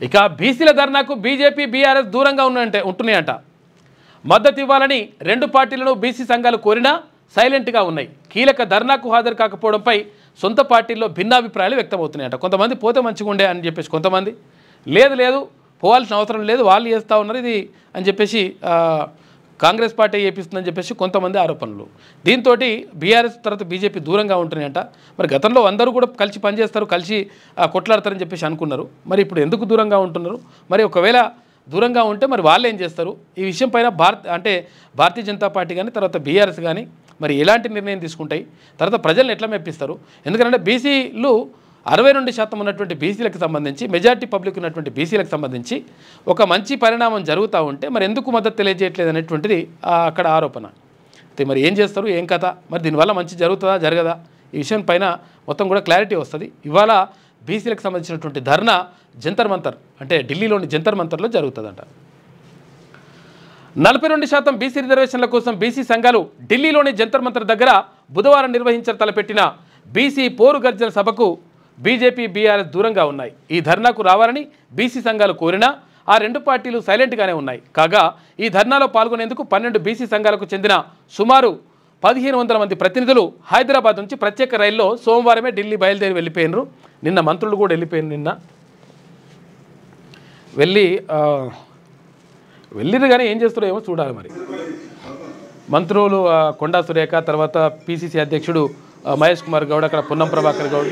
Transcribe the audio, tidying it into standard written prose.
ఇక బీసీల ధర్నాకు బీజేపీ బీఆర్ఎస్ దూరంగా ఉంటున్నాయంట. మద్దతు ఇవ్వాలని రెండు పార్టీలను బీసీ సంఘాలు కోరినా సైలెంట్గా ఉన్నాయి. కీలక ధర్నాకు హాజరు కాకపోవడంపై సొంత పార్టీల్లో భిన్నాభిప్రాయాలు వ్యక్తమవుతున్నాయంట. కొంతమంది పోతే మంచిగా ఉండే అని చెప్పేసి, కొంతమంది లేదు పోవాల్సిన అవసరం లేదు, వాళ్ళు చేస్తూ ఉన్నారు ఇది అని చెప్పేసి కాంగ్రెస్ పార్టీ చేపిస్తుందని చెప్పేసి కొంతమంది ఆరోపణలు. దీంతో బీఆర్ఎస్ తర్వాత బీజేపీ దూరంగా ఉంటున్నాయంట. మరి గతంలో అందరూ కూడా కలిసి పనిచేస్తారు, కలిసి కొట్లాడతారని చెప్పేసి అనుకున్నారు. మరి ఇప్పుడు ఎందుకు దూరంగా ఉంటున్నారు? మరి ఒకవేళ దూరంగా ఉంటే మరి వాళ్ళు ఏం చేస్తారు? ఈ విషయం పైన భారతీయ జనతా పార్టీ కానీ తర్వాత బీఆర్ఎస్ కానీ మరి ఎలాంటి నిర్ణయం తీసుకుంటాయి, తర్వాత ప్రజలను ఎట్లా మెప్పిస్తారు? ఎందుకంటే బీసీలు 62% ఉన్నటువంటి బీసీలకు సంబంధించి, మెజార్టీ పబ్లిక్ ఉన్నటువంటి బీసీలకు సంబంధించి ఒక మంచి పరిణామం జరుగుతూ ఉంటే మరి ఎందుకు మద్దతు తెలియజేయట్లేదు అనేటువంటిది అక్కడ ఆరోపణ. అయితే మరి ఏం చేస్తారు, ఏం కథ, మరి దీనివల్ల మంచి జరుగుతుందా జరగదా, ఈ విషయం పైన మొత్తం కూడా క్లారిటీ వస్తుంది. ఇవాళ బీసీలకు సంబంధించినటువంటి ధర్నా జంతర్ మంతర్ అంటే ఢిల్లీలోని జంతర్ మంతర్లో జరుగుతుందంట. 42% బీసీ రిజర్వేషన్ల కోసం బీసీ సంఘాలు ఢిల్లీలోని జంతర్ మంతర్ దగ్గర బుధవారం తలపెట్టిన బీసీ పోరు గర్జన సభకు బీజేపీ బీఆర్ఎస్ దూరంగా ఉన్నాయి. ఈ ధర్నాకు రావాలని బీసీ సంఘాలు కోరినా ఆ రెండు పార్టీలు సైలెంట్గానే ఉన్నాయి. కాగా ఈ ధర్నాలో పాల్గొనేందుకు 12 బీసీ సంఘాలకు చెందిన సుమారు 1500 మంది ప్రతినిధులు హైదరాబాద్ నుంచి ప్రత్యేక రైల్లో సోమవారమే ఢిల్లీ బయలుదేరి వెళ్ళిపోయినారు. నిన్న మంత్రులు కూడా వెళ్ళిపోయినారు. నిన్న వెళ్ళిరు కానీ ఏం చేస్తారో ఏమో చూడాలి. మరి మంత్రులు కొండా సురేఖ, తర్వాత పిసిసి అధ్యక్షుడు మహేష్ కుమార్ గౌడ్, అక్కడ పొన్నం ప్రభాకర్ గౌడ్,